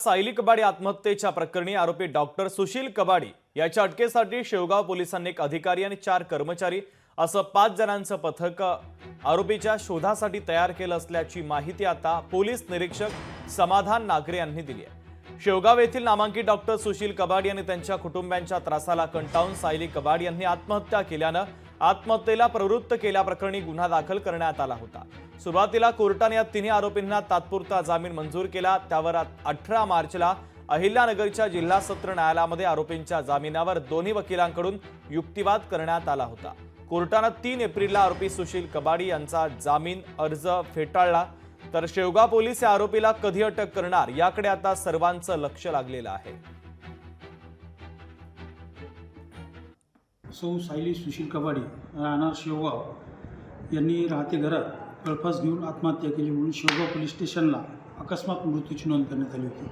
सायली कबाडी आत्महत्येच्या प्रकरणी आरोपी डॉक्टर सुशील कबाडी याच्या अटकेसाठी शेवगाव पोलिसांनी एक अधिकारी आणि 4 कर्मचारी असं 5 जणांचं पथक आरोपीच्या शोधासाठी तयार केलं असल्याची माहिती आता पोलीस निरीक्षक समाधान नागरे यांनी दिली आहे। शेवगाव येथील नामांकित डॉक्टर सुशील कबाडी आणि त्यांच्या कुटुंबियांच्या त्रासाला कंटाळून सायली कबाडी यांनी आत्महत्या केल्यानं आत्महत्येला प्रवृत्त केल्याप्रकरणी गुन्हा दाखल करण्यात आला होता। सुरुवातीला कोर्टाने या तिन्ही आरोपींना तात्पुरता जामीन मंजूर केला। त्यावर 18 मार्चला अहिल्यानगरच्या जिल्हा सत्र न्यायालयामध्ये आरोपींच्या जामिनावर दोन्ही वकिलांकडून युक्तिवाद करण्यात आला होता। कोर्टाने 3 एप्रिलला आरोपी सुशील कबाडी यांचा जामीन अर्ज फेटाळला। तर शेवगाव पोलीस या आरोपीला कधी अटक करणार याकडे आता सर्वांचं लक्ष लागलेलं आहे। सौ सायली सुशील कबाडी राहणार शेवगाव यांनी राहते घरात गळफास घेऊन आत्महत्या केली म्हणून शेवगाव पोलीस स्टेशनला अकस्मात मृत्यूची नोंद करण्यात आली होती।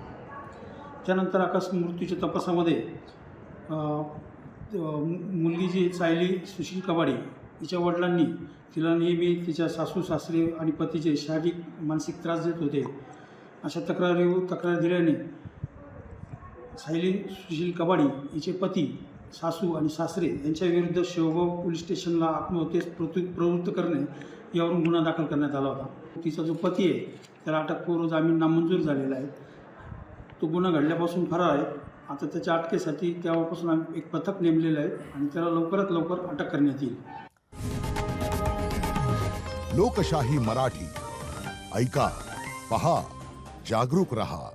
त्यानंतर अकस्मात मृत्यूच्या तपासामध्ये मुलगी जी सायली सुशील कबाडी हिच्या वडिलांनी तिला नेहमी तिच्या सासू सासरे आणि पतीचे शारीरिक मानसिक त्रास देत होते अशा तक्रार दिल्याने सायली सुशील कबाडी हिचे पती सासू आणि सासरे यांच्या विरुद्ध शेवगाव पोलीस स्टेशनला आत्महत्येस प्रवृत्त करणे यावरून गुन्हा दाखल करण्यात आला होता। तिचा जो पती आहे त्याला अटकपूर्व जामीन नामंजूर झालेला आहे। तो गुन्हा घडल्यापासून फरार आहे। आता त्याच्या अटकेसाठी त्यापासून आम्ही एक पथक नेमलेलं आहे आणि त्याला लवकरात लवकर अटक करण्यात येईल। लोकशाही मराठी ऐका, पहा, जागरूक रहा।